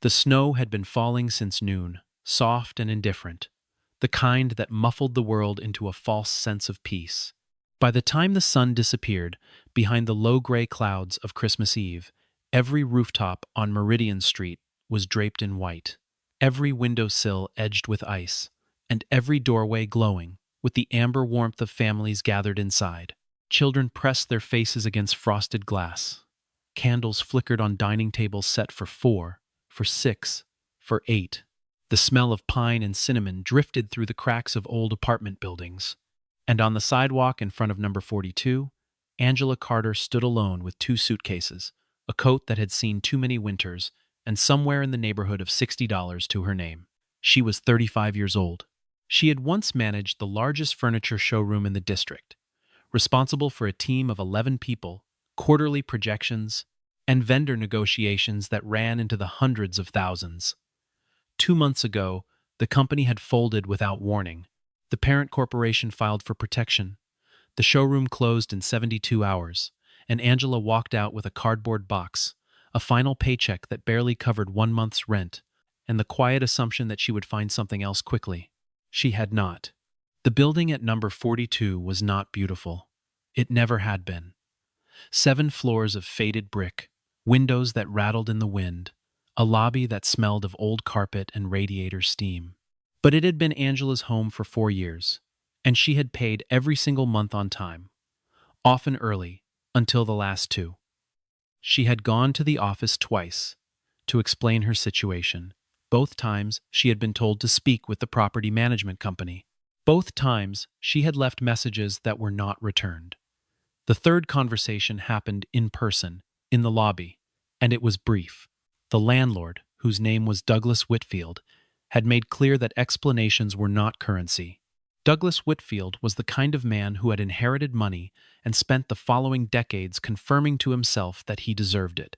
The snow had been falling since noon, soft and indifferent, the kind that muffled the world into a false sense of peace. By the time the sun disappeared behind the low gray clouds of Christmas Eve, every rooftop on Meridian Street was draped in white, every windowsill edged with ice, and every doorway glowing with the amber warmth of families gathered inside. Children pressed their faces against frosted glass. Candles flickered on dining tables set for 4, for 6, for 8. The smell of pine and cinnamon drifted through the cracks of old apartment buildings. And on the sidewalk in front of number 42, Angela Carter stood alone with 2 suitcases, a coat that had seen too many winters, and somewhere in the neighborhood of $60 to her name. She was 35 years old. She had once managed the largest furniture showroom in the district, responsible for a team of 11 people, quarterly projections, and vendor negotiations that ran into the hundreds of thousands. 2 months ago, the company had folded without warning. The parent corporation filed for protection. The showroom closed in 72 hours, and Angela walked out with a cardboard box, a final paycheck that barely covered 1 month's rent, and the quiet assumption that she would find something else quickly. She had not. The building at number 42 was not beautiful. It never had been. 7 floors of faded brick, windows that rattled in the wind, a lobby that smelled of old carpet and radiator steam. But it had been Angela's home for 4 years, and she had paid every single month on time, often early, until the last 2. She had gone to the office twice to explain her situation. Both times she had been told to speak with the property management company. Both times she had left messages that were not returned. The third conversation happened in person, in the lobby, and it was brief. The landlord, whose name was Douglas Whitfield, had made clear that explanations were not currency. Douglas Whitfield was the kind of man who had inherited money and spent the following decades confirming to himself that he deserved it.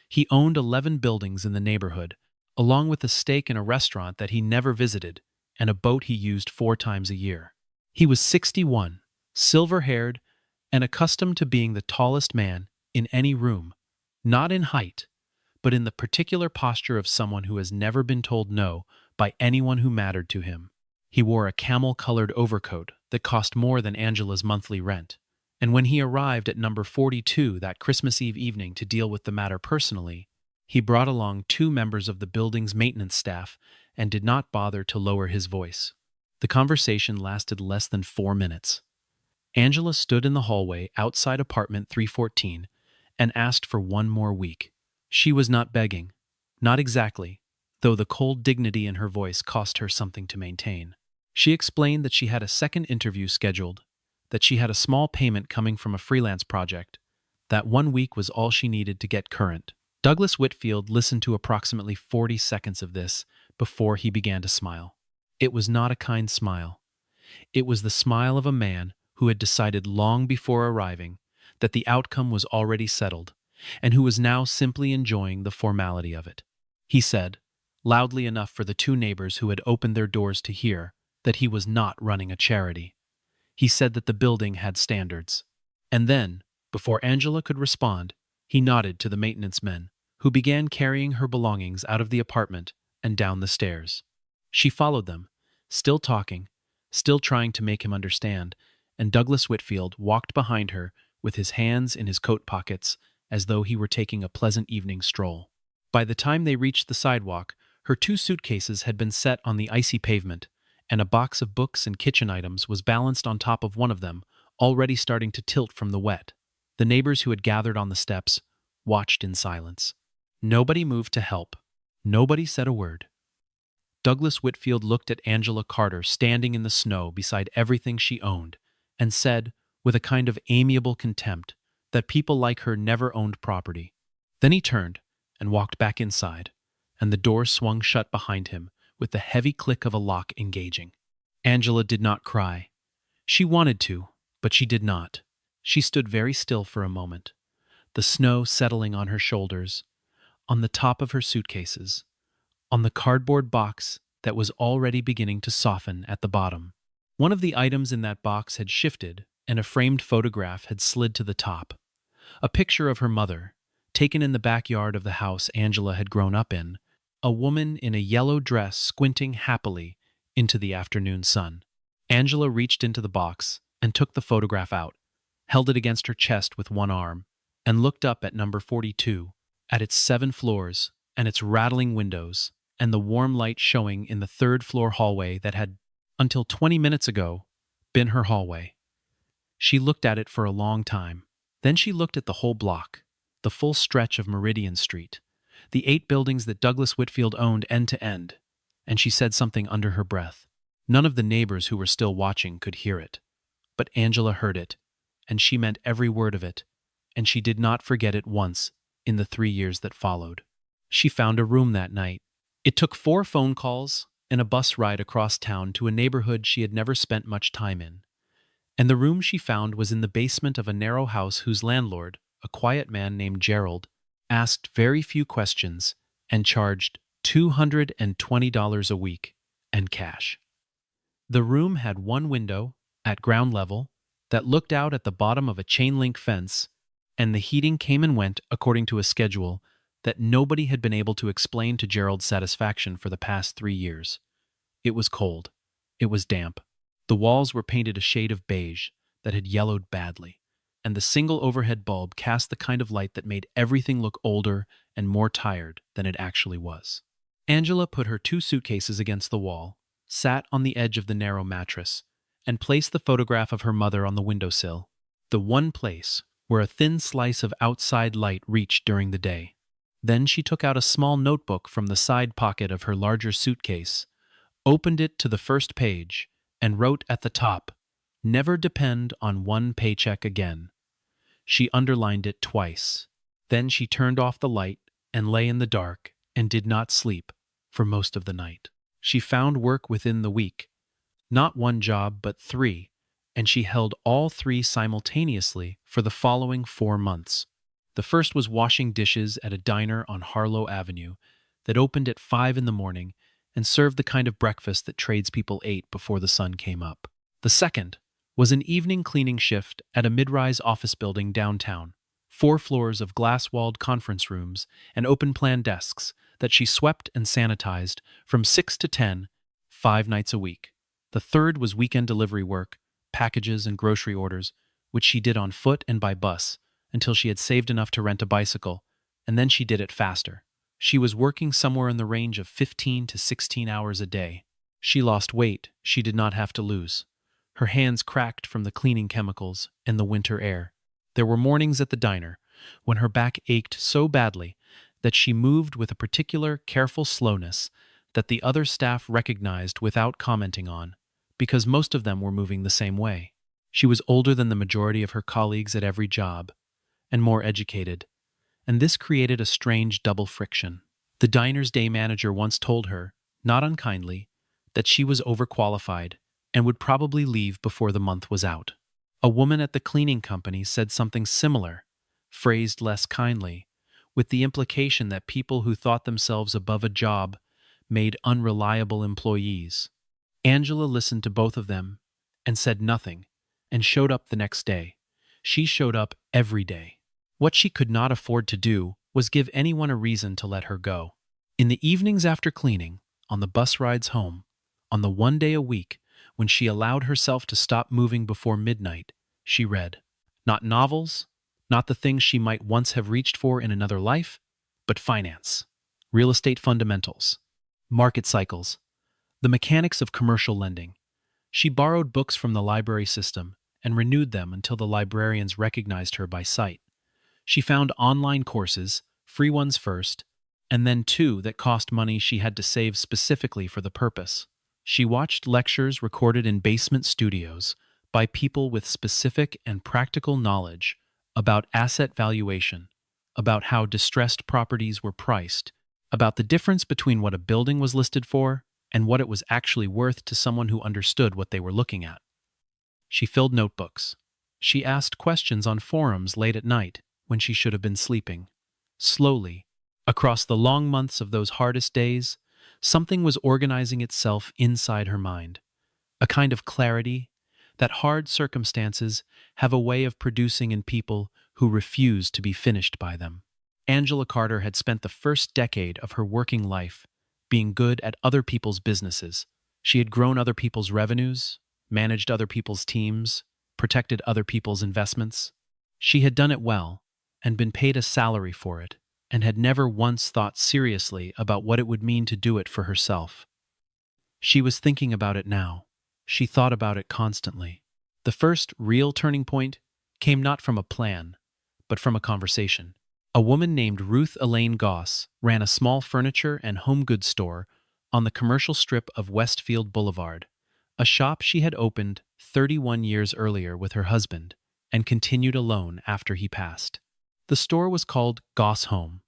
He owned 11 buildings in the neighborhood, along with a stake in a restaurant that he never visited and a boat he used 4 times a year. He was 61, silver-haired, and accustomed to being the tallest man in any room, not in height, but in the particular posture of someone who has never been told no by anyone who mattered to him. He wore a camel-colored overcoat that cost more than Angela's monthly rent, and when he arrived at number 42 that Christmas Eve evening to deal with the matter personally, he brought along 2 members of the building's maintenance staff and did not bother to lower his voice. The conversation lasted less than 4 minutes. Angela stood in the hallway outside apartment 314 and asked for 1 more week. She was not begging, not exactly, though the cold dignity in her voice cost her something to maintain. She explained that she had a second interview scheduled, that she had a small payment coming from a freelance project, that 1 week was all she needed to get current. Douglas Whitfield listened to approximately 40 seconds of this before he began to smile. It was not a kind smile. It was the smile of a man who had decided long before arriving that the outcome was already settled, and who was now simply enjoying the formality of it. He said, loudly enough for the 2 neighbors who had opened their doors to hear, that he was not running a charity. He said that the building had standards. And then, before Angela could respond, he nodded to the maintenance men, who began carrying her belongings out of the apartment and down the stairs. She followed them, still talking, still trying to make him understand, and Douglas Whitfield walked behind her with his hands in his coat pockets as though he were taking a pleasant evening stroll. By the time they reached the sidewalk, her 2 suitcases had been set on the icy pavement, and a box of books and kitchen items was balanced on top of one of them, already starting to tilt from the wet. The neighbors who had gathered on the steps watched in silence. Nobody moved to help. Nobody said a word. Douglas Whitfield looked at Angela Carter standing in the snow beside everything she owned, and said, with a kind of amiable contempt, that people like her never owned property. Then he turned and walked back inside, and the door swung shut behind him with the heavy click of a lock engaging. Angela did not cry. She wanted to, but she did not. She stood very still for a moment, the snow settling on her shoulders, on the top of her suitcases, on the cardboard box that was already beginning to soften at the bottom. One of the items in that box had shifted, and a framed photograph had slid to the top. A picture of her mother, taken in the backyard of the house Angela had grown up in, a woman in a yellow dress squinting happily into the afternoon sun. Angela reached into the box and took the photograph out, held it against her chest with one arm, and looked up at number 42, at its 7 floors and its rattling windows, and the warm light showing in the 3rd-floor hallway that had, until 20 minutes ago, been her hallway. She looked at it for a long time. Then she looked at the whole block, the full stretch of Meridian Street, the 8 buildings that Douglas Whitfield owned end to end, and she said something under her breath. None of the neighbors who were still watching could hear it, but Angela heard it, and she meant every word of it, and she did not forget it once in the 3 years that followed. She found a room that night. It took 4 phone calls and a bus ride across town to a neighborhood she had never spent much time in. And the room she found was in the basement of a narrow house whose landlord, a quiet man named Gerald, asked very few questions and charged $220 a week and cash. The room had one window, at ground level, that looked out at the bottom of a chain-link fence, and the heating came and went according to a schedule that nobody had been able to explain to Gerald's satisfaction for the past 3 years. It was cold. It was damp. The walls were painted a shade of beige that had yellowed badly, and the single overhead bulb cast the kind of light that made everything look older and more tired than it actually was. Angela put her 2 suitcases against the wall, sat on the edge of the narrow mattress, and placed the photograph of her mother on the windowsill, the one place where a thin slice of outside light reached during the day. Then she took out a small notebook from the side pocket of her larger suitcase, opened it to the first page, and wrote at the top, "Never depend on one paycheck again." She underlined it twice. Then she turned off the light and lay in the dark and did not sleep for most of the night. She found work within the week. Not 1 job, but 3, and she held all 3 simultaneously for the following 4 months. The first was washing dishes at a diner on Harlow Avenue that opened at 5 in the morning and served the kind of breakfast that tradespeople ate before the sun came up. The second was an evening cleaning shift at a mid-rise office building downtown, 4 floors of glass-walled conference rooms and open-plan desks that she swept and sanitized from 6 to 10, 5 nights a week. The third was weekend delivery work, packages and grocery orders, which she did on foot and by bus until she had saved enough to rent a bicycle, and then she did it faster. She was working somewhere in the range of 15 to 16 hours a day. She lost weight she did not have to lose. Her hands cracked from the cleaning chemicals and the winter air. There were mornings at the diner when her back ached so badly that she moved with a particular careful slowness that the other staff recognized without commenting on, because most of them were moving the same way. She was older than the majority of her colleagues at every job, and more educated, and this created a strange double friction. The diner's day manager once told her, not unkindly, that she was overqualified and would probably leave before the month was out. A woman at the cleaning company said something similar, phrased less kindly, with the implication that people who thought themselves above a job made unreliable employees. Angela listened to both of them and said nothing, and showed up the next day. She showed up every day. What she could not afford to do was give anyone a reason to let her go. In the evenings after cleaning, on the bus rides home, on the 1 day a week when she allowed herself to stop moving before midnight, she read. Not novels, not the things she might once have reached for in another life, but finance, real estate fundamentals, market cycles, the mechanics of commercial lending. She borrowed books from the library system and renewed them until the librarians recognized her by sight. She found online courses, free ones first, and then 2 that cost money she had to save specifically for the purpose. She watched lectures recorded in basement studios by people with specific and practical knowledge about asset valuation, about how distressed properties were priced, about the difference between what a building was listed for and what it was actually worth to someone who understood what they were looking at. She filled notebooks. She asked questions on forums late at night when she should have been sleeping. Slowly, across the long months of those hardest days, something was organizing itself inside her mind, a kind of clarity that hard circumstances have a way of producing in people who refuse to be finished by them. Angela Carter had spent the first decade of her working life being good at other people's businesses. She had grown other people's revenues, managed other people's teams, protected other people's investments. She had done it well and been paid a salary for it, and had never once thought seriously about what it would mean to do it for herself. She was thinking about it now. She thought about it constantly. The first real turning point came not from a plan, but from a conversation. A woman named Ruth Elaine Goss ran a small furniture and home goods store on the commercial strip of Westfield Boulevard, a shop she had opened 31 years earlier with her husband and continued alone after he passed. The store was called Goss Home,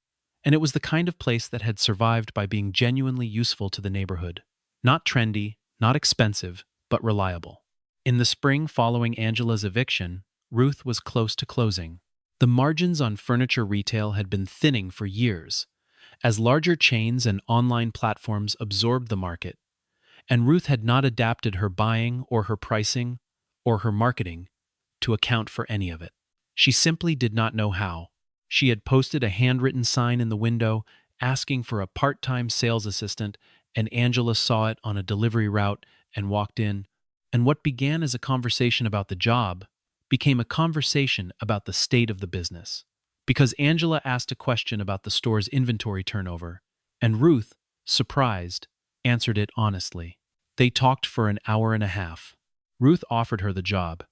and it was the kind of place that had survived by being genuinely useful to the neighborhood. Not trendy, not expensive, but reliable. In the spring following Angela's eviction, Ruth was close to closing. The margins on furniture retail had been thinning for years, as larger chains and online platforms absorbed the market, and Ruth had not adapted her buying or her pricing or her marketing to account for any of it. She simply did not know how. She had posted a handwritten sign in the window asking for a part-time sales assistant, and Angela saw it on a delivery route and walked in, and what began as a conversation about the job became a conversation about the state of the business. Because Angela asked a question about the store's inventory turnover, and Ruth, surprised, answered it honestly. They talked for an hour and a half. Ruth offered her the job.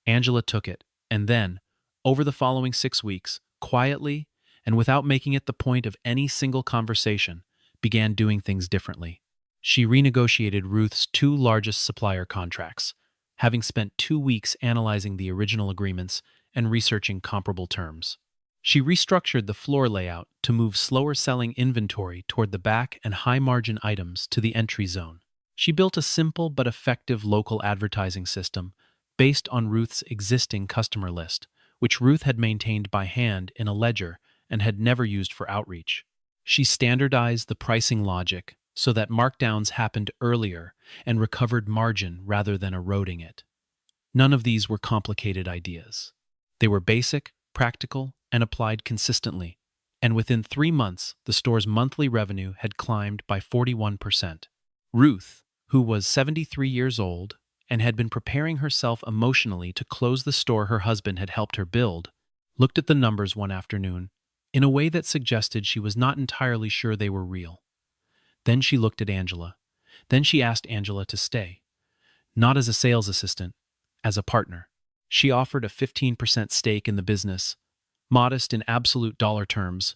Angela took it, and then, over the following 6 weeks, quietly and without making it the point of any single conversation, began doing things differently. She renegotiated Ruth's 2 largest supplier contracts, having spent 2 weeks analyzing the original agreements and researching comparable terms. She restructured the floor layout to move slower-selling inventory toward the back and high-margin items to the entry zone. She built a simple but effective local advertising system based on Ruth's existing customer list, which Ruth had maintained by hand in a ledger and had never used for outreach. She standardized the pricing logic so that markdowns happened earlier and recovered margin rather than eroding it. None of these were complicated ideas. They were basic, practical, and applied consistently, and within 3 months, the store's monthly revenue had climbed by 41%. Ruth, who was 73 years old and had been preparing herself emotionally to close the store her husband had helped her build, looked at the numbers one afternoon in a way that suggested she was not entirely sure they were real. Then she looked at Angela. Then she asked Angela to stay, not as a sales assistant, as a partner. She offered a 15% stake in the business, modest in absolute dollar terms,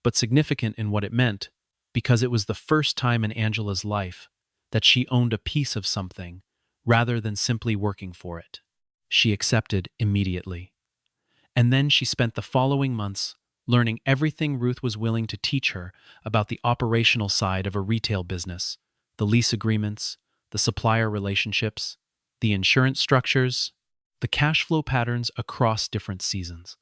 but significant in what it meant, because it was the first time in Angela's life that she owned a piece of something rather than simply working for it. She accepted immediately. And then she spent the following months learning everything Ruth was willing to teach her about the operational side of a retail business, the lease agreements, the supplier relationships, the insurance structures, the cash flow patterns across different seasons.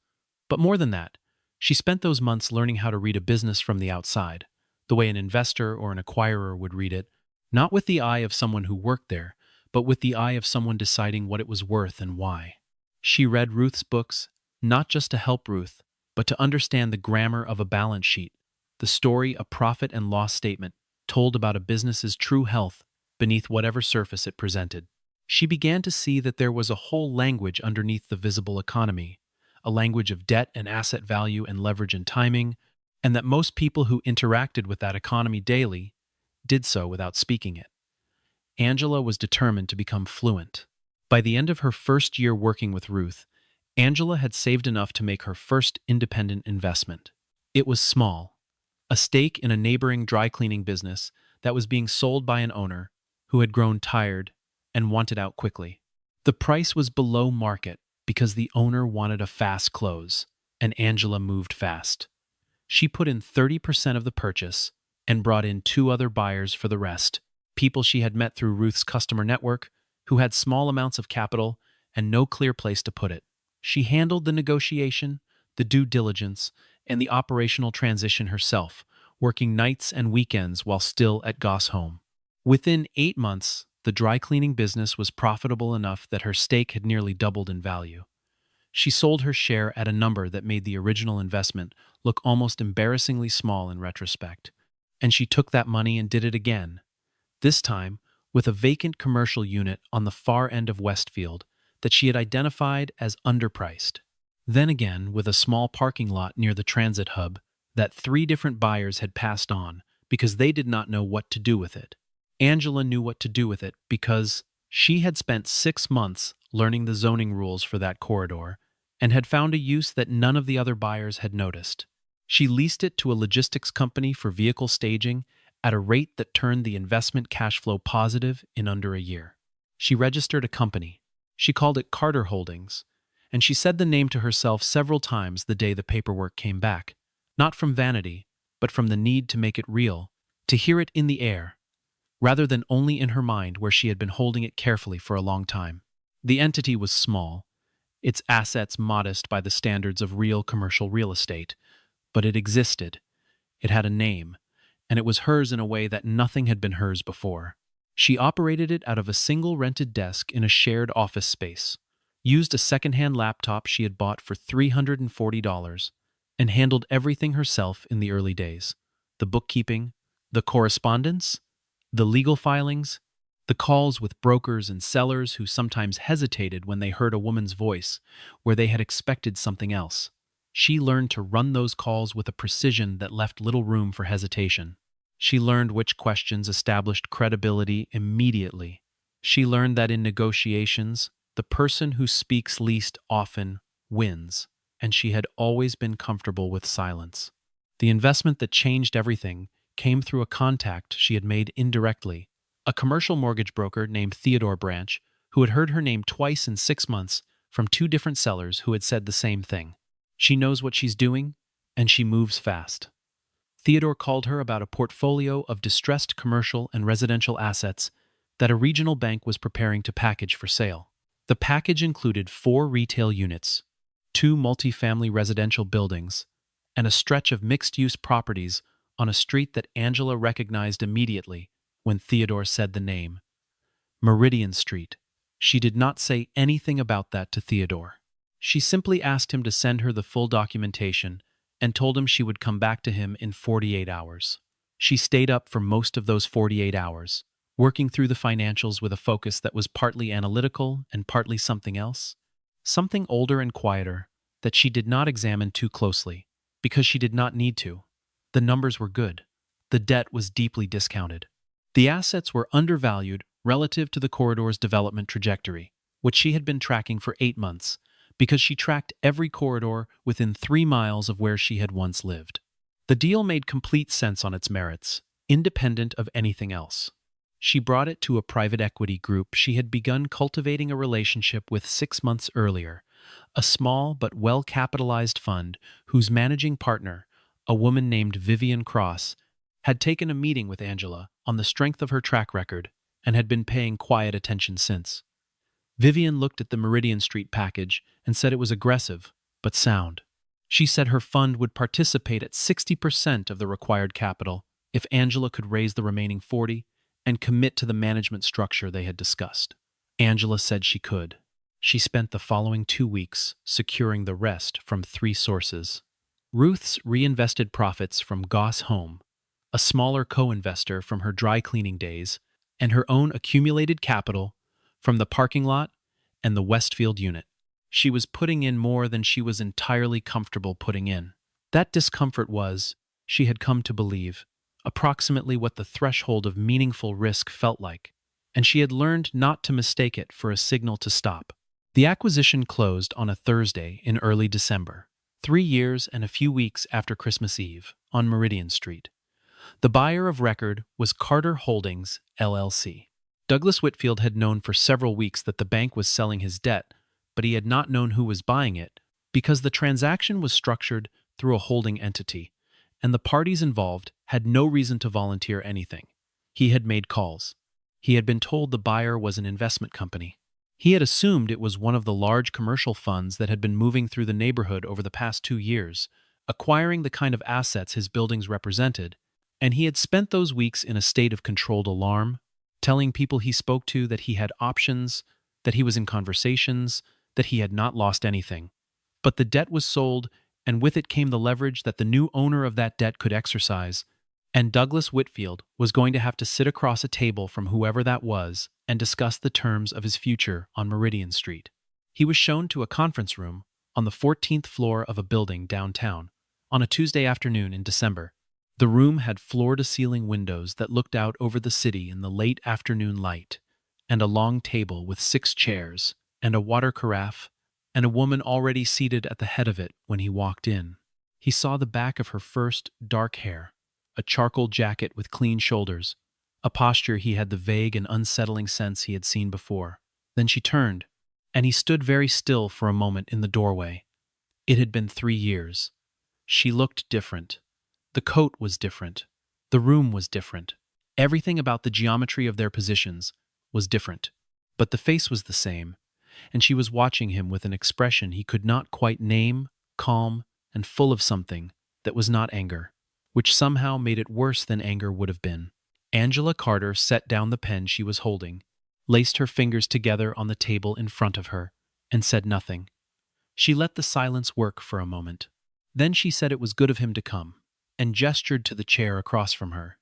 But more than that, she spent those months learning how to read a business from the outside, the way an investor or an acquirer would read it, not with the eye of someone who worked there, but with the eye of someone deciding what it was worth and why. She read Ruth's books, not just to help Ruth, but to understand the grammar of a balance sheet, the story a profit and loss statement told about a business's true health beneath whatever surface it presented. She began to see that there was a whole language underneath the visible economy, a language of debt and asset value and leverage and timing, and that most people who interacted with that economy daily did so without speaking it. Angela was determined to become fluent. By the end of her first year working with Ruth, Angela had saved enough to make her first independent investment. It was small, a stake in a neighboring dry cleaning business that was being sold by an owner who had grown tired and wanted out quickly. The price was below market because the owner wanted a fast close, and Angela moved fast. She put in 30% of the purchase and brought in 2 other buyers for the rest, people she had met through Ruth's customer network who had small amounts of capital and no clear place to put it. She handled the negotiation, the due diligence, and the operational transition herself, working nights and weekends while still at Goss Home. Within 8 months, the dry cleaning business was profitable enough that her stake had nearly doubled in value. She sold her share at a number that made the original investment look almost embarrassingly small in retrospect. And she took that money and did it again, this time with a vacant commercial unit on the far end of Westfield that she had identified as underpriced. Then again with a small parking lot near the transit hub that 3 different buyers had passed on because they did not know what to do with it. Angela knew what to do with it because she had spent 6 months learning the zoning rules for that corridor and had found a use that none of the other buyers had noticed. She leased it to a logistics company for vehicle staging at a rate that turned the investment cash flow positive in under a year. She registered a company. She called it Carter Holdings, and she said the name to herself several times the day the paperwork came back, not from vanity, but from the need to make it real, to hear it in the air, rather than only in her mind where she had been holding it carefully for a long time. The entity was small, its assets modest by the standards of real commercial real estate, but it existed. It had a name, and it was hers in a way that nothing had been hers before. She operated it out of a single rented desk in a shared office space, used a second-hand laptop she had bought for $340, and handled everything herself in the early days. The bookkeeping, the correspondence, the legal filings, the calls with brokers and sellers who sometimes hesitated when they heard a woman's voice where they had expected something else. She learned to run those calls with a precision that left little room for hesitation. She learned which questions established credibility immediately. She learned that in negotiations, the person who speaks least often wins, and she had always been comfortable with silence. The investment that changed everything came through a contact she had made indirectly, a commercial mortgage broker named Theodore Branch, who had heard her name twice in 6 months from 2 different sellers who had said the same thing. She knows what she's doing, and she moves fast. Theodore called her about a portfolio of distressed commercial and residential assets that a regional bank was preparing to package for sale. The package included 4 retail units, 2 multifamily residential buildings, and a stretch of mixed-use properties on a street that Angela recognized immediately when Theodore said the name. Meridian Street. She did not say anything about that to Theodore. She simply asked him to send her the full documentation and told him she would come back to him in 48 hours. She stayed up for most of those 48 hours, working through the financials with a focus that was partly analytical and partly something else, something older and quieter that she did not examine too closely, because she did not need to. The numbers were good. The debt was deeply discounted. The assets were undervalued relative to the corridor's development trajectory, which she had been tracking for 8 months, because she tracked every corridor within 3 miles of where she had once lived. The deal made complete sense on its merits, independent of anything else. She brought it to a private equity group she had begun cultivating a relationship with 6 months earlier, a small but well-capitalized fund whose managing partner, a woman named Vivian Cross, had taken a meeting with Angela on the strength of her track record and had been paying quiet attention since. Vivian looked at the Meridian Street package and said it was aggressive, but sound. She said her fund would participate at 60% of the required capital if Angela could raise the remaining 40% and commit to the management structure they had discussed. Angela said she could. She spent the following 2 weeks securing the rest from 3 sources. Ruth's reinvested profits from Goss Home, a smaller co-investor from her dry cleaning days, and her own accumulated capital from the parking lot and the Westfield unit. She was putting in more than she was entirely comfortable putting in. That discomfort was, she had come to believe, approximately what the threshold of meaningful risk felt like, and she had learned not to mistake it for a signal to stop. The acquisition closed on a Thursday in early December, 3 years and a few weeks after Christmas Eve, on Meridian Street. The buyer of record was Carter Holdings, LLC. Douglas Whitfield had known for several weeks that the bank was selling his debt, but he had not known who was buying it because the transaction was structured through a holding entity, and the parties involved had no reason to volunteer anything. He had made calls. He had been told the buyer was an investment company. He had assumed it was one of the large commercial funds that had been moving through the neighborhood over the past 2 years, acquiring the kind of assets his buildings represented, and he had spent those weeks in a state of controlled alarm, telling people he spoke to that he had options, that he was in conversations, that he had not lost anything. But the debt was sold, and with it came the leverage that the new owner of that debt could exercise, and Douglas Whitfield was going to have to sit across a table from whoever that was and discuss the terms of his future on Meridian Street. He was shown to a conference room on the 14th floor of a building downtown on a Tuesday afternoon in December. The room had floor-to-ceiling windows that looked out over the city in the late afternoon light, and a long table with 6 chairs, and a water carafe, and a woman already seated at the head of it when he walked in. He saw the back of her first dark hair, a charcoal jacket with clean shoulders, a posture he had the vague and unsettling sense he had seen before. Then she turned, and he stood very still for a moment in the doorway. It had been 3 years. She looked different. The coat was different. The room was different. Everything about the geometry of their positions was different. But the face was the same, and she was watching him with an expression he could not quite name, calm, and full of something that was not anger, which somehow made it worse than anger would have been. Angela Carter set down the pen she was holding, laced her fingers together on the table in front of her, and said nothing. She let the silence work for a moment. Then she said it was good of him to come, and gestured to the chair across from her,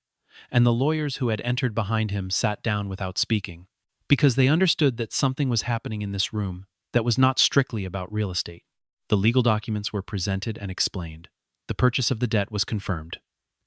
and the lawyers who had entered behind him sat down without speaking, because they understood that something was happening in this room that was not strictly about real estate. The legal documents were presented and explained. The purchase of the debt was confirmed.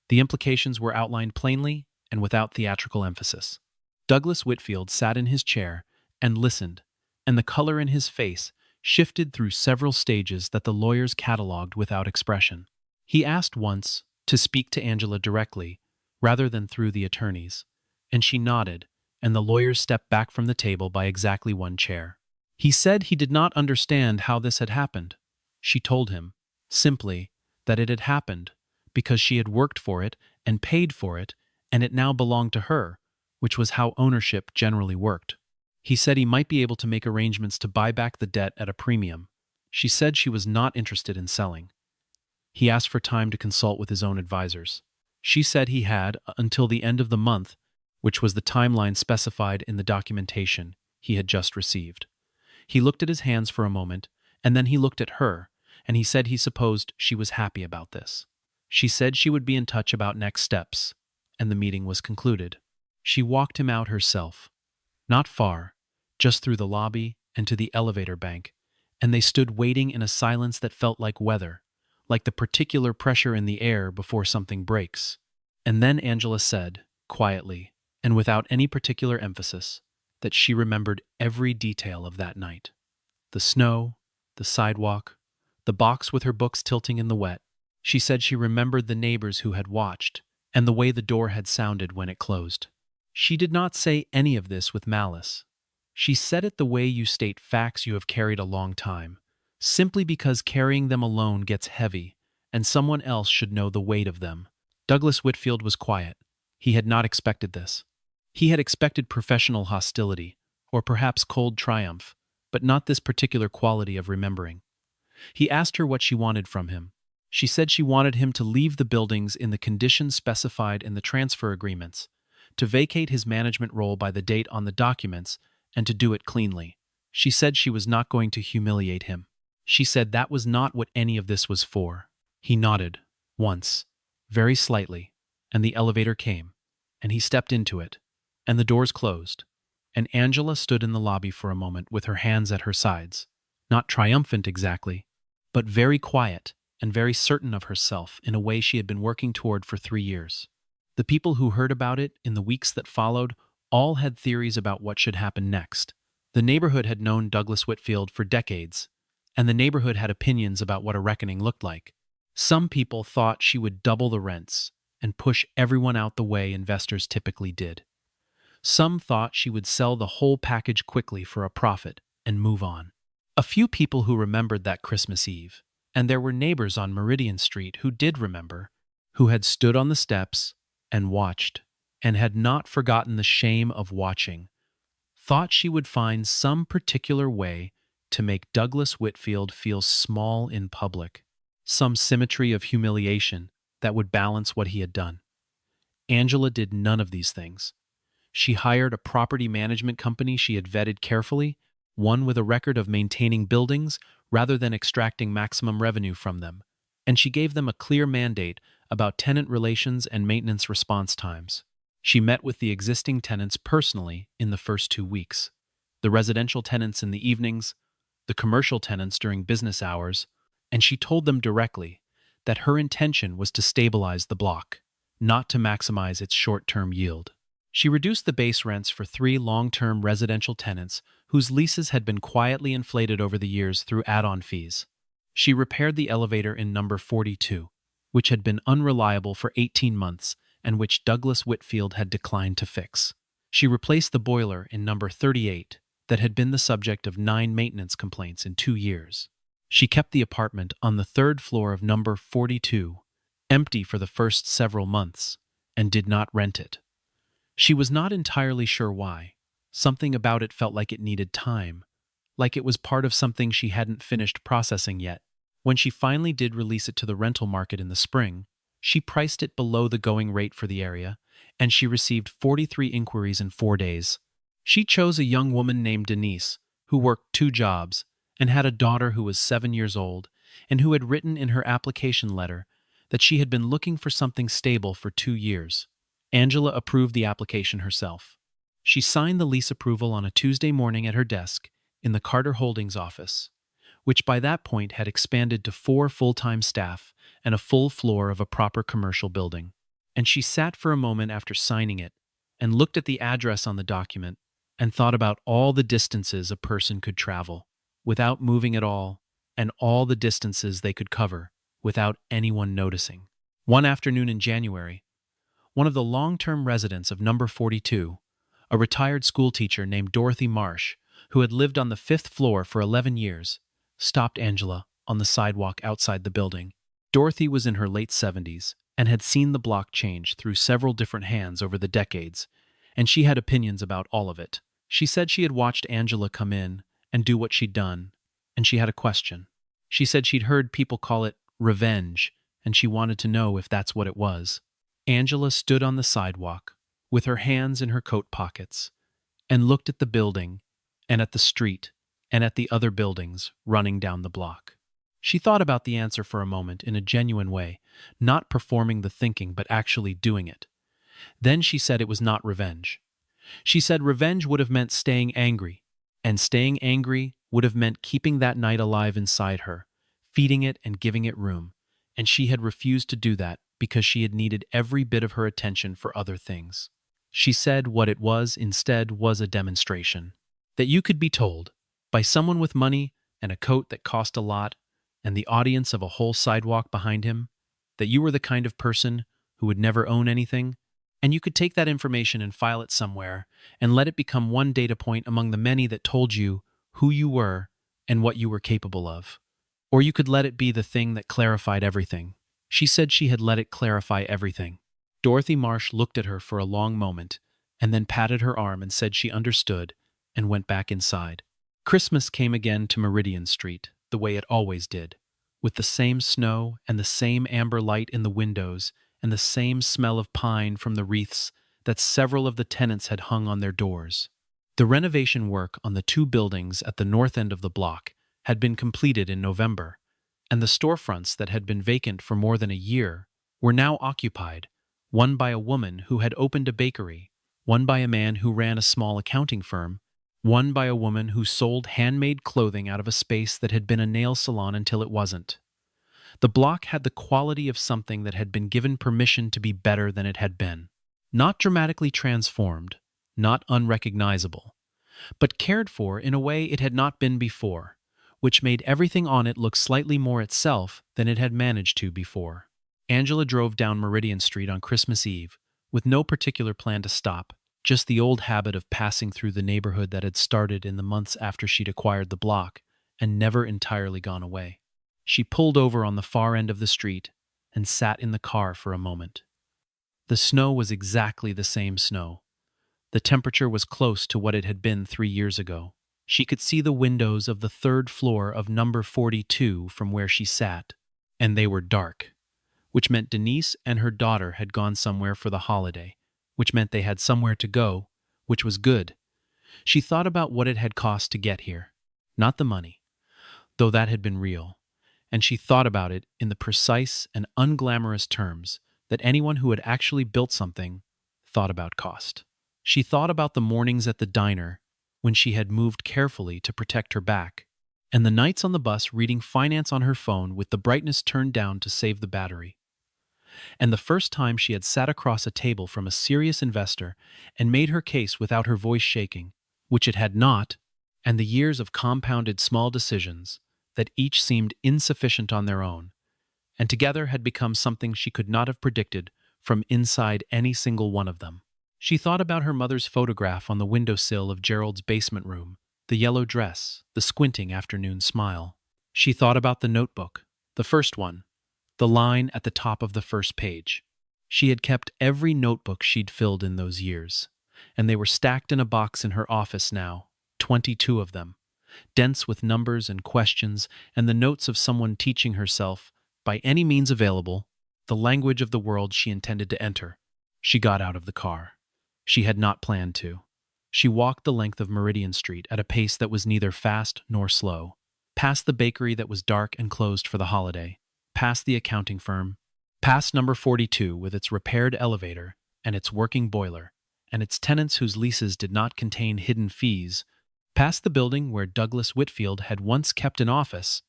The implications were outlined plainly and without theatrical emphasis. Douglas Whitfield sat in his chair and listened, and the color in his face shifted through several stages that the lawyers catalogued without expression. He asked once to speak to Angela directly, rather than through the attorneys, and she nodded, and the lawyers stepped back from the table by exactly 1 chair. He said he did not understand how this had happened. She told him, simply, that it had happened because she had worked for it and paid for it, and it now belonged to her, which was how ownership generally worked. He said he might be able to make arrangements to buy back the debt at a premium. She said she was not interested in selling. He asked for time to consult with his own advisors. She said he had until the end of the month, which was the timeline specified in the documentation he had just received. He looked at his hands for a moment, and then he looked at her, and he said he supposed she was happy about this. She said she would be in touch about next steps, and the meeting was concluded. She walked him out herself. Not far, just through the lobby and to the elevator bank, and they stood waiting in a silence that felt like weather, like the particular pressure in the air before something breaks. And then Angela said, quietly, and without any particular emphasis, that she remembered every detail of that night. The snow, the sidewalk, the box with her books tilting in the wet. She said she remembered the neighbors who had watched, and the way the door had sounded when it closed. She did not say any of this with malice. She said it the way you state facts you have carried a long time, simply because carrying them alone gets heavy, and someone else should know the weight of them. Douglas Whitfield was quiet. He had not expected this. He had expected professional hostility, or perhaps cold triumph, but not this particular quality of remembering. He asked her what she wanted from him. She said she wanted him to leave the buildings in the conditions specified in the transfer agreements, to vacate his management role by the date on the documents, and to do it cleanly. She said she was not going to humiliate him. She said that was not what any of this was for. He nodded, once, very slightly, and the elevator came, and he stepped into it, and the doors closed, and Angela stood in the lobby for a moment with her hands at her sides, not triumphant exactly, but very quiet and very certain of herself in a way she had been working toward for 3 years. The people who heard about it in the weeks that followed all had theories about what should happen next. The neighborhood had known Douglas Whitfield for decades, and the neighborhood had opinions about what a reckoning looked like. Some people thought she would double the rents and push everyone out the way investors typically did. Some thought she would sell the whole package quickly for a profit and move on. A few people who remembered that Christmas Eve, and there were neighbors on Meridian Street who did remember, who had stood on the steps and watched, and had not forgotten the shame of watching, thought she would find some particular way to make Douglas Whitfield feel small in public, some symmetry of humiliation that would balance what he had done. Angela did none of these things. She hired a property management company she had vetted carefully, one with a record of maintaining buildings rather than extracting maximum revenue from them, and she gave them a clear mandate about tenant relations and maintenance response times. She met with the existing tenants personally in the first 2 weeks, the residential tenants in the evenings, the commercial tenants during business hours, and she told them directly that her intention was to stabilize the block, not to maximize its short-term yield. She reduced the base rents for 3 long-term residential tenants whose leases had been quietly inflated over the years through add-on fees. She repaired the elevator in number 42, which had been unreliable for 18 months and which Douglas Whitfield had declined to fix. She replaced the boiler in number 38 that had been the subject of 9 maintenance complaints in 2 years. She kept the apartment on the 3rd floor of number 42 empty for the first several months and did not rent it. She was not entirely sure why. Something about it felt like it needed time, like it was part of something she hadn't finished processing yet. When she finally did release it to the rental market in the spring, she priced it below the going rate for the area, and she received 43 inquiries in 4 days. She chose a young woman named Denise, who worked 2 jobs, and had a daughter who was 7 years old, and who had written in her application letter that she had been looking for something stable for 2 years. Angela approved the application herself. She signed the lease approval on a Tuesday morning at her desk in the Carter Holdings office, which by that point had expanded to 4 full-time staff and a full floor of a proper commercial building. And she sat for a moment after signing it and looked at the address on the document and thought about all the distances a person could travel without moving at all, and all the distances they could cover without anyone noticing. One afternoon in January, one of the long-term residents of number 42, a retired schoolteacher named Dorothy Marsh, who had lived on the 5th floor for 11 years, stopped Angela on the sidewalk outside the building. Dorothy was in her late 70s and had seen the block change through several different hands over the decades, and she had opinions about all of it. She said she had watched Angela come in and do what she'd done, and she had a question. She said she'd heard people call it revenge, and she wanted to know if that's what it was. Angela stood on the sidewalk, with her hands in her coat pockets, and looked at the building, and at the street, and at the other buildings running down the block. She thought about the answer for a moment in a genuine way, not performing the thinking but actually doing it. Then she said it was not revenge. She said revenge would have meant staying angry, and staying angry would have meant keeping that night alive inside her, feeding it and giving it room, and she had refused to do that because she had needed every bit of her attention for other things. She said what it was instead was a demonstration. That you could be told, by someone with money and a coat that cost a lot, and the audience of a whole sidewalk behind him, that you were the kind of person who would never own anything, and you could take that information and file it somewhere and let it become one data point among the many that told you who you were and what you were capable of. Or you could let it be the thing that clarified everything. She said she had let it clarify everything. Dorothy Marsh looked at her for a long moment and then patted her arm and said she understood and went back inside. Christmas came again to Meridian Street, the way it always did, with the same snow and the same amber light in the windows and the same smell of pine from the wreaths that several of the tenants had hung on their doors. The renovation work on the 2 buildings at the north end of the block had been completed in November, and the storefronts that had been vacant for more than a year were now occupied, one by a woman who had opened a bakery, one by a man who ran a small accounting firm, one by a woman who sold handmade clothing out of a space that had been a nail salon until it wasn't. The block had the quality of something that had been given permission to be better than it had been. Not dramatically transformed, not unrecognizable, but cared for in a way it had not been before, which made everything on it look slightly more itself than it had managed to before. Angela drove down Meridian Street on Christmas Eve, with no particular plan to stop, just the old habit of passing through the neighborhood that had started in the months after she'd acquired the block and never entirely gone away. She pulled over on the far end of the street and sat in the car for a moment. The snow was exactly the same snow. The temperature was close to what it had been 3 years ago. She could see the windows of the 3rd floor of number 42 from where she sat, and they were dark, which meant Denise and her daughter had gone somewhere for the holiday, which meant they had somewhere to go, which was good, She thought about what it had cost to get here. Not the money, though that had been real. And she thought about it in the precise and unglamorous terms that anyone who had actually built something thought about cost. She thought about the mornings at the diner when she had moved carefully to protect her back, and the nights on the bus reading finance on her phone with the brightness turned down to save the battery, and the first time she had sat across a table from a serious investor and made her case without her voice shaking, which it had not, and the years of compounded small decisions that each seemed insufficient on their own, and together had become something she could not have predicted from inside any single one of them. She thought about her mother's photograph on the windowsill of Gerald's basement room, the yellow dress, the squinting afternoon smile. She thought about the notebook, the first one, the line at the top of the first page. She had kept every notebook she'd filled in those years, and they were stacked in a box in her office now, 22 of them, dense with numbers and questions and the notes of someone teaching herself, by any means available, the language of the world she intended to enter. She got out of the car. She had not planned to. She walked the length of Meridian Street at a pace that was neither fast nor slow, past the bakery that was dark and closed for the holiday, past the accounting firm, past number 42 with its repaired elevator and its working boiler, and its tenants whose leases did not contain hidden fees, past the building where Douglas Whitfield had once kept an office,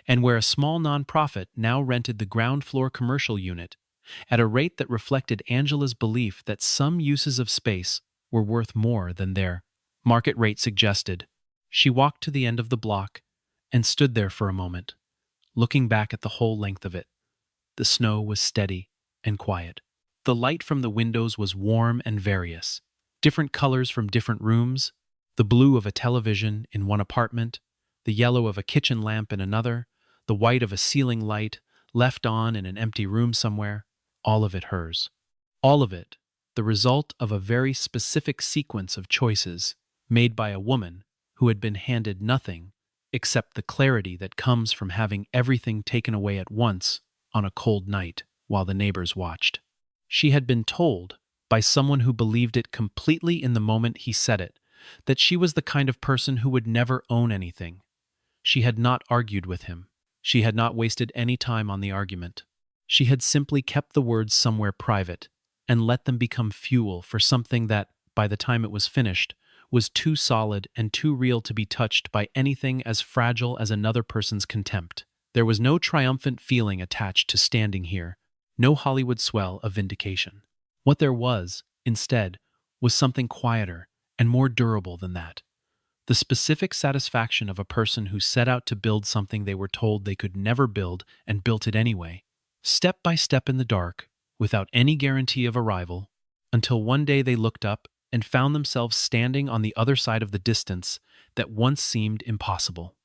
and where a small nonprofit now rented the ground floor commercial unit at a rate that reflected Angela's belief that some uses of space were worth more than their market rate suggested. She walked to the end of the block and stood there for a moment, looking back at the whole length of it. The snow was steady and quiet. The light from the windows was warm and various, different colors from different rooms, the blue of a television in one apartment, the yellow of a kitchen lamp in another, the white of a ceiling light left on in an empty room somewhere, all of it hers. All of it, the result of a very specific sequence of choices made by a woman who had been handed nothing except the clarity that comes from having everything taken away at once on a cold night while the neighbors watched. She had been told, by someone who believed it completely in the moment he said it, that she was the kind of person who would never own anything. She had not argued with him. She had not wasted any time on the argument. She had simply kept the words somewhere private and let them become fuel for something that, by the time it was finished, was too solid and too real to be touched by anything as fragile as another person's contempt. There was no triumphant feeling attached to standing here, no Hollywood swell of vindication. What there was, instead, was something quieter and more durable than that. The specific satisfaction of a person who set out to build something they were told they could never build and built it anyway, step by step in the dark, without any guarantee of arrival, until one day they looked up and found themselves standing on the other side of the distance that once seemed impossible.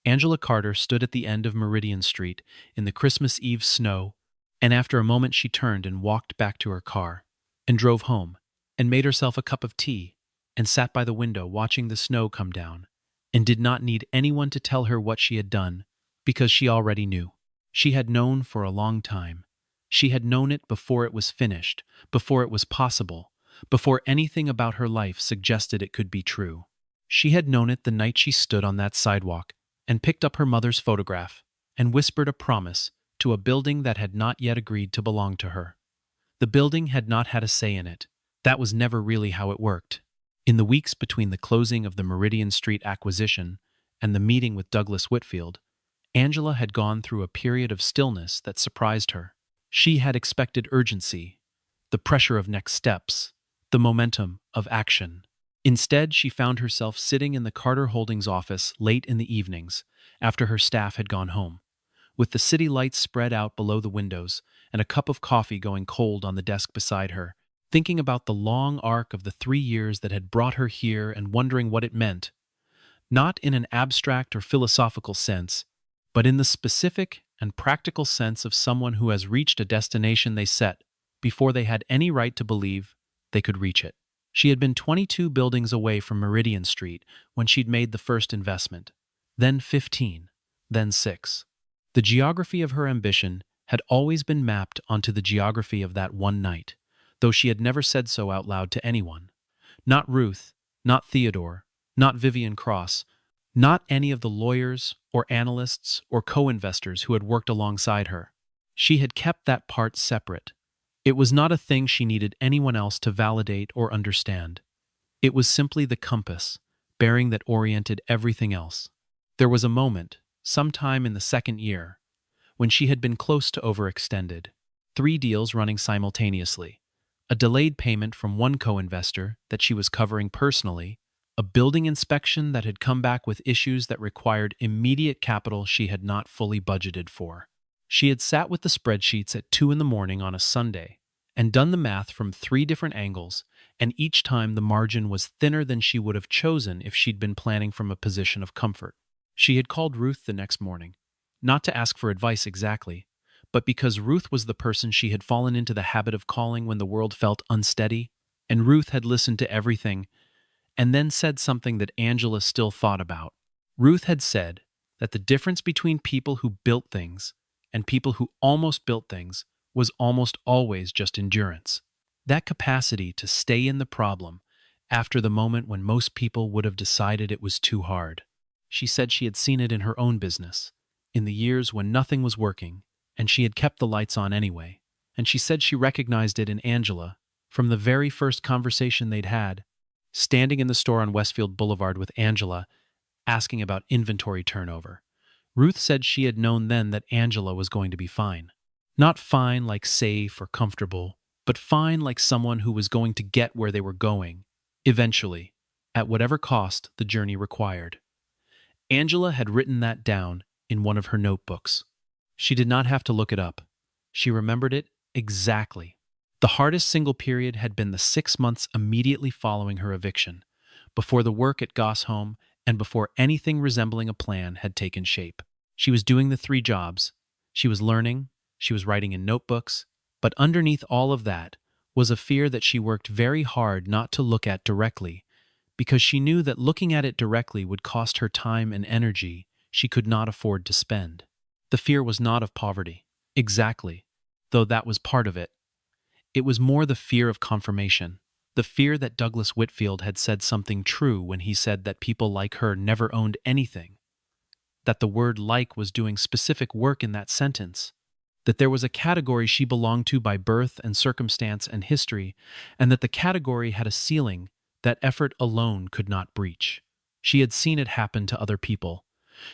Angela Carter stood at the end of Meridian Street in the Christmas Eve snow, and after a moment she turned and walked back to her car, and drove home, and made herself a cup of tea, and sat by the window watching the snow come down, and did not need anyone to tell her what she had done, because she already knew. She had known for a long time. She had known it before it was finished, before it was possible, before anything about her life suggested it could be true. She had known it the night she stood on that sidewalk and picked up her mother's photograph and whispered a promise to a building that had not yet agreed to belong to her. The building had not had a say in it. That was never really how it worked. In the weeks between the closing of the Meridian Street acquisition and the meeting with Douglas Whitfield, Angela had gone through a period of stillness that surprised her. She had expected urgency, the pressure of next steps, the momentum of action. Instead, she found herself sitting in the Carter Holdings office late in the evenings, after her staff had gone home, with the city lights spread out below the windows and a cup of coffee going cold on the desk beside her, thinking about the long arc of the 3 years that had brought her here and wondering what it meant, not in an abstract or philosophical sense, but in the specific and practical sense of someone who has reached a destination they set before they had any right to believe they could reach it. She had been 22 buildings away from Meridian Street when she'd made the first investment, then 15, then 6. The geography of her ambition had always been mapped onto the geography of that one night, though she had never said so out loud to anyone. Not Ruth, not Theodore, not Vivian Cross, not any of the lawyers or analysts or co-investors who had worked alongside her. She had kept that part separate. It was not a thing she needed anyone else to validate or understand. It was simply the compass, bearing that oriented everything else. There was a moment, sometime in the second year, when she had been close to overextended. 3 deals running simultaneously. A delayed payment from one co-investor that she was covering personally, a building inspection that had come back with issues that required immediate capital she had not fully budgeted for. She had sat with the spreadsheets at 2 in the morning on a Sunday and done the math from 3 different angles, and each time the margin was thinner than she would have chosen if she'd been planning from a position of comfort. She had called Ruth the next morning, not to ask for advice exactly, but because Ruth was the person she had fallen into the habit of calling when the world felt unsteady, and Ruth had listened to everything and then said something that Angela still thought about. Ruth had said that the difference between people who built things and people who almost built things was almost always just endurance. That capacity to stay in the problem after the moment when most people would have decided it was too hard. She said she had seen it in her own business, in the years when nothing was working, and she had kept the lights on anyway. And she said she recognized it in Angela from the very first conversation they'd had, standing in the store on Westfield Boulevard with Angela, asking about inventory turnover. Ruth said she had known then that Angela was going to be fine. Not fine like safe or comfortable, but fine like someone who was going to get where they were going, eventually, at whatever cost the journey required. Angela had written that down in one of her notebooks. She did not have to look it up. She remembered it exactly. The hardest single period had been the 6 months immediately following her eviction, before the work at Goss Home and before anything resembling a plan had taken shape. She was doing the 3 jobs. She was learning, she was writing in notebooks, but underneath all of that was a fear that she worked very hard not to look at directly, because she knew that looking at it directly would cost her time and energy she could not afford to spend. The fear was not of poverty, exactly, though that was part of it. It was more the fear of confirmation, the fear that Douglas Whitfield had said something true when he said that people like her never owned anything, that the word like was doing specific work in that sentence, that there was a category she belonged to by birth and circumstance and history, and that the category had a ceiling that effort alone could not breach. She had seen it happen to other people.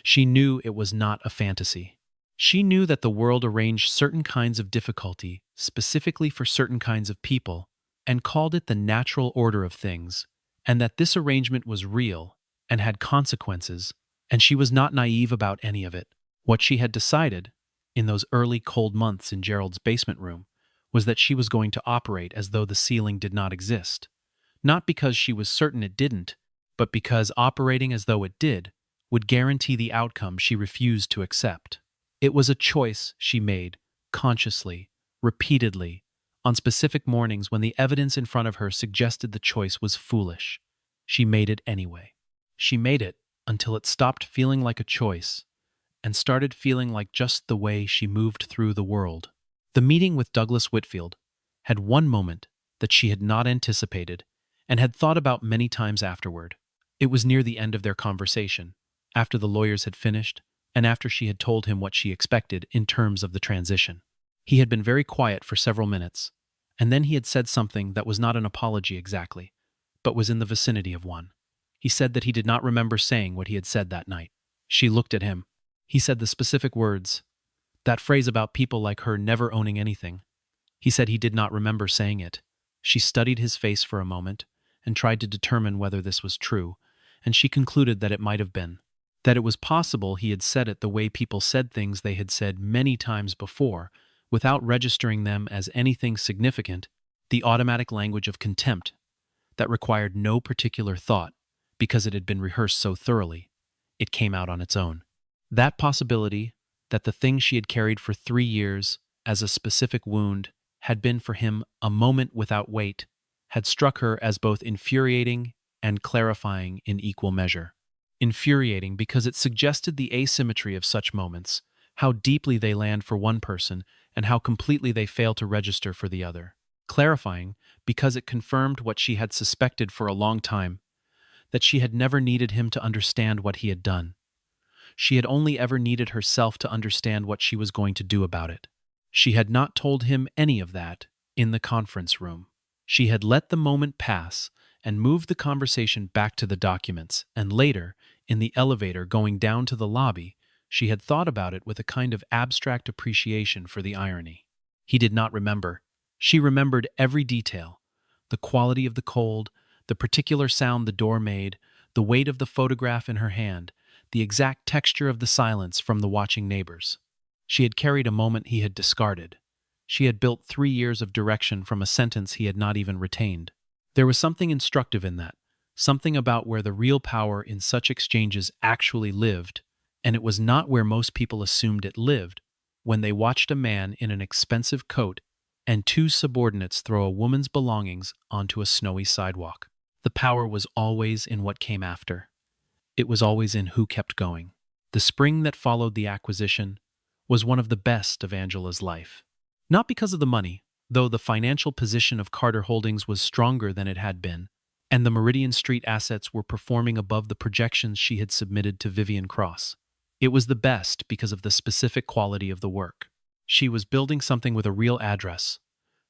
She knew it was not a fantasy. She knew that the world arranged certain kinds of difficulty specifically for certain kinds of people and called it the natural order of things, and that this arrangement was real and had consequences, and she was not naive about any of it. What she had decided, in those early cold months in Gerald's basement room, was that she was going to operate as though the ceiling did not exist, not because she was certain it didn't, but because operating as though it did would guarantee the outcome she refused to accept. It was a choice she made, consciously, repeatedly, on specific mornings when the evidence in front of her suggested the choice was foolish. She made it anyway. She made it until it stopped feeling like a choice and started feeling like just the way she moved through the world. The meeting with Douglas Whitfield had one moment that she had not anticipated and had thought about many times afterward. It was near the end of their conversation, after the lawyers had finished, and after she had told him what she expected in terms of the transition. He had been very quiet for several minutes, and then he had said something that was not an apology exactly, but was in the vicinity of one. He said that he did not remember saying what he had said that night. She looked at him. He said the specific words, that phrase about people like her never owning anything. He said he did not remember saying it. She studied his face for a moment and tried to determine whether this was true, and she concluded that it might have been. That it was possible he had said it the way people said things they had said many times before, without registering them as anything significant, the automatic language of contempt that required no particular thought because it had been rehearsed so thoroughly, it came out on its own. That possibility, that the thing she had carried for 3 years as a specific wound had been for him a moment without weight, had struck her as both infuriating and clarifying in equal measure. Infuriating because it suggested the asymmetry of such moments, how deeply they land for one person and how completely they fail to register for the other. Clarifying because it confirmed what she had suspected for a long time, that she had never needed him to understand what he had done. She had only ever needed herself to understand what she was going to do about it. She had not told him any of that in the conference room. She had let the moment pass and moved the conversation back to the documents, and later, in the elevator going down to the lobby, she had thought about it with a kind of abstract appreciation for the irony. He did not remember. She remembered every detail: the quality of the cold, the particular sound the door made, the weight of the photograph in her hand, the exact texture of the silence from the watching neighbors. She had carried a moment he had discarded. She had built 3 years of direction from a sentence he had not even retained. There was something instructive in that, something about where the real power in such exchanges actually lived, and it was not where most people assumed it lived, when they watched a man in an expensive coat and 2 subordinates throw a woman's belongings onto a snowy sidewalk. The power was always in what came after. It was always in who kept going. The spring that followed the acquisition was one of the best of Angela's life. Not because of the money, though the financial position of Carter Holdings was stronger than it had been, and the Meridian Street assets were performing above the projections she had submitted to Vivian Cross. It was the best because of the specific quality of the work. She was building something with a real address,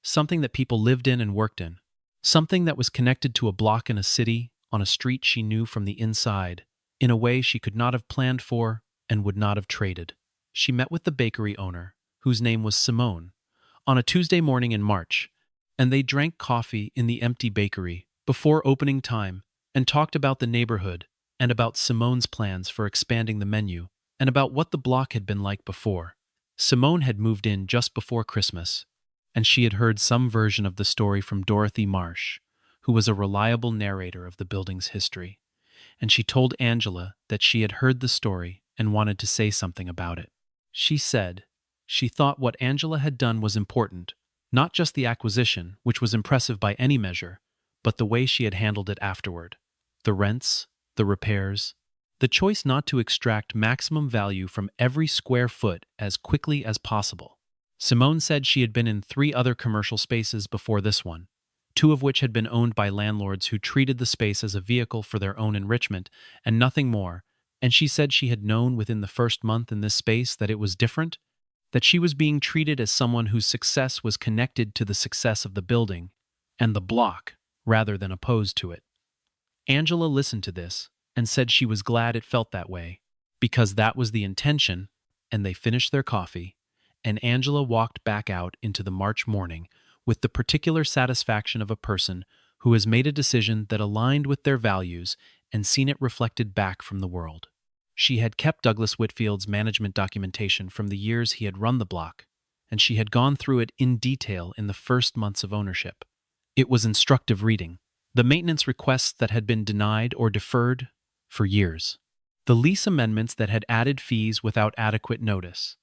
something that people lived in and worked in, something that was connected to a block in a city, on a street she knew from the inside, in a way she could not have planned for and would not have traded. She met with the bakery owner, whose name was Simone, on a Tuesday morning in March, and they drank coffee in the empty bakery before opening time and talked about the neighborhood and about Simone's plans for expanding the menu and about what the block had been like before. Simone had moved in just before Christmas, and she had heard some version of the story from Dorothy Marsh, who was a reliable narrator of the building's history, and she told Angela that she had heard the story and wanted to say something about it. She said she thought what Angela had done was important, not just the acquisition, which was impressive by any measure, but the way she had handled it afterward. The rents, the repairs, the choice not to extract maximum value from every square foot as quickly as possible. Simone said she had been in 3 other commercial spaces before this one, 2 of which had been owned by landlords who treated the space as a vehicle for their own enrichment and nothing more, and she said she had known within the first month in this space that it was different, that she was being treated as someone whose success was connected to the success of the building and the block rather than opposed to it. Angela listened to this and said she was glad it felt that way, because that was the intention, and they finished their coffee, and Angela walked back out into the March morning with the particular satisfaction of a person who has made a decision that aligned with their values and seen it reflected back from the world. She had kept Douglas Whitfield's management documentation from the years he had run the block, and she had gone through it in detail in the first months of ownership. It was instructive reading. The maintenance requests that had been denied or deferred for years. The lease amendments that had added fees without adequate notice.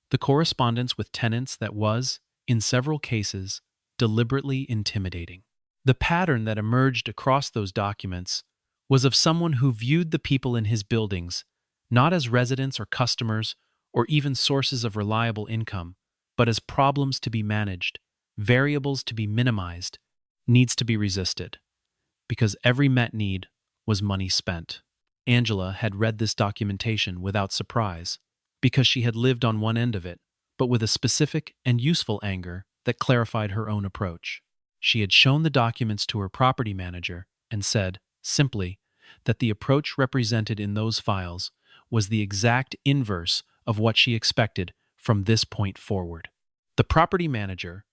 The correspondence with tenants that was, in several cases, deliberately intimidating. The pattern that emerged across those documents was of someone who viewed the people in his buildings not as residents or customers or even sources of reliable income, but as problems to be managed, variables to be minimized, needs to be resisted. Because every met need was money spent. Angela had read this documentation without surprise, because she had lived on one end of it, but with a specific and useful anger that clarified her own approach. She had shown the documents to her property manager and said, simply, that the approach represented in those files was the exact inverse of what she expected from this point forward. The property manager,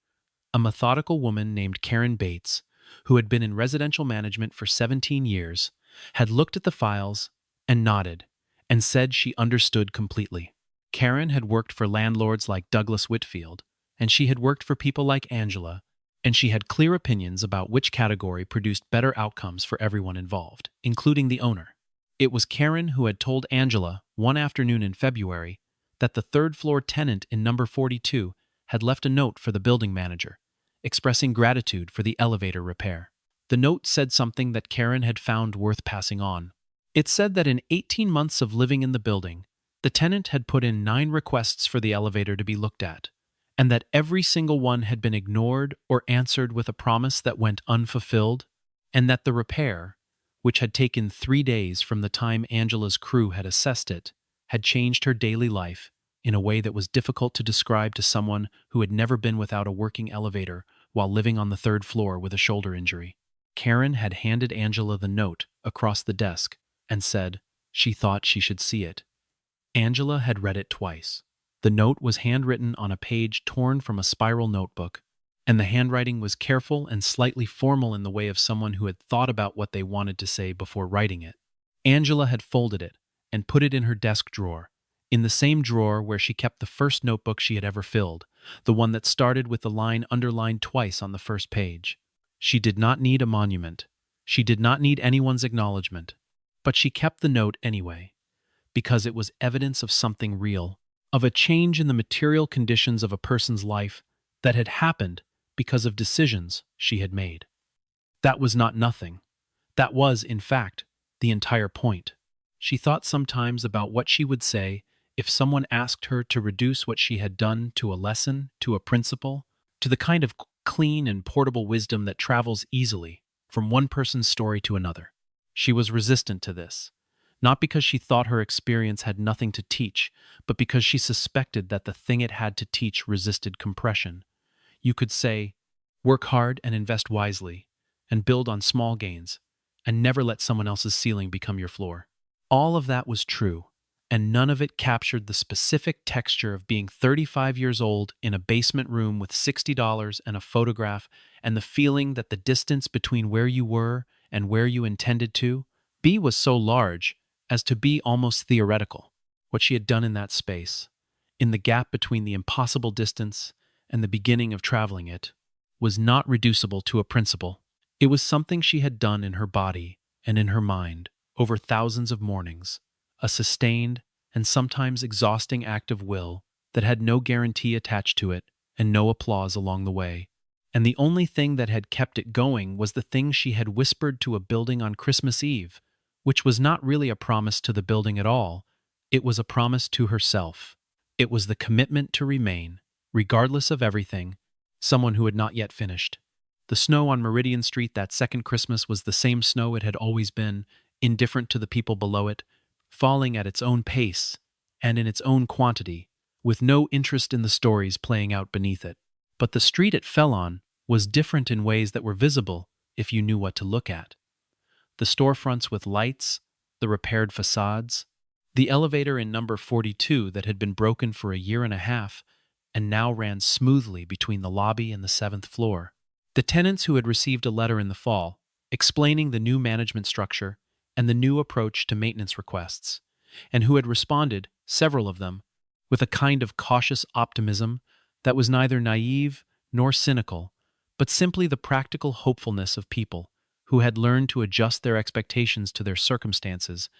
a methodical woman named Karen Bates, who had been in residential management for 17 years, had looked at the files and nodded and said she understood completely. Karen had worked for landlords like Douglas Whitfield, and she had worked for people like Angela, and she had clear opinions about which category produced better outcomes for everyone involved, including the owner. It was Karen who had told Angela one afternoon in February that the third-floor tenant in number 42 had left a note for the building manager, expressing gratitude for the elevator repair. The note said something that Karen had found worth passing on. It said that in 18 months of living in the building, the tenant had put in 9 requests for the elevator to be looked at, and that every single one had been ignored or answered with a promise that went unfulfilled, and that the repair, which had taken 3 days from the time Angela's crew had assessed it, had changed her daily life in a way that was difficult to describe to someone who had never been without a working elevator while living on the third floor with a shoulder injury. Karen had handed Angela the note across the desk and said she thought she should see it. Angela had read it twice. The note was handwritten on a page torn from a spiral notebook, and the handwriting was careful and slightly formal in the way of someone who had thought about what they wanted to say before writing it. Angela had folded it and put it in her desk drawer, in the same drawer where she kept the first notebook she had ever filled, the one that started with the line underlined twice on the first page. She did not need a monument. She did not need anyone's acknowledgement. But she kept the note anyway, because it was evidence of something real, of a change in the material conditions of a person's life that had happened because of decisions she had made. That was not nothing. That was, in fact, the entire point. She thought sometimes about what she would say if someone asked her to reduce what she had done to a lesson, to a principle, to the kind of clean and portable wisdom that travels easily from one person's story to another. She was resistant to this, not because she thought her experience had nothing to teach, but because she suspected that the thing it had to teach resisted compression. You could say, work hard and invest wisely, and build on small gains, and never let someone else's ceiling become your floor. All of that was true, and none of it captured the specific texture of being 35 years old in a basement room with $60 and a photograph, and the feeling that the distance between where you were and where you intended to be was so large as to be almost theoretical. What she had done in that space, in the gap between the impossible distance and the beginning of traveling it, was not reducible to a principle. It was something she had done in her body and in her mind over thousands of mornings, a sustained and sometimes exhausting act of will that had no guarantee attached to it and no applause along the way. And the only thing that had kept it going was the thing she had whispered to a building on Christmas Eve, which was not really a promise to the building at all. It was a promise to herself. It was the commitment to remain, regardless of everything, someone who had not yet finished. The snow on Meridian Street that second Christmas was the same snow it had always been, indifferent to the people below it, falling at its own pace and in its own quantity, with no interest in the stories playing out beneath it. But the street it fell on was different in ways that were visible if you knew what to look at. The storefronts with lights, the repaired facades, the elevator in number 42 that had been broken for a year and a half and now ran smoothly between the lobby and the 7th floor. The tenants who had received a letter in the fall, explaining the new management structure and the new approach to maintenance requests, and who had responded, several of them, with a kind of cautious optimism that was neither naive nor cynical, but simply the practical hopefulness of people who had learned to adjust their expectations to their circumstances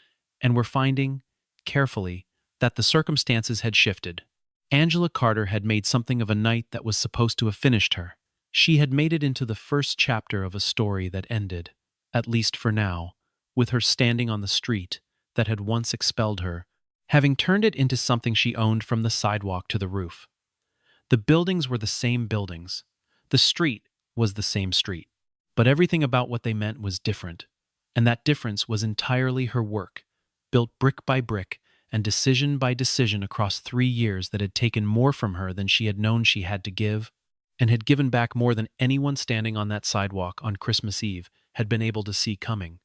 and were finding, carefully, that the circumstances had shifted. Angela Carter had made something of a night that was supposed to have finished her. She had made it into the first chapter of a story that ended, at least for now, with her standing on the street that had once expelled her, having turned it into something she owned from the sidewalk to the roof. The buildings were the same buildings. The street was the same street. But everything about what they meant was different, and that difference was entirely her work, built brick by brick and decision by decision across 3 years that had taken more from her than she had known she had to give, and had given back more than anyone standing on that sidewalk on Christmas Eve had been able to see coming.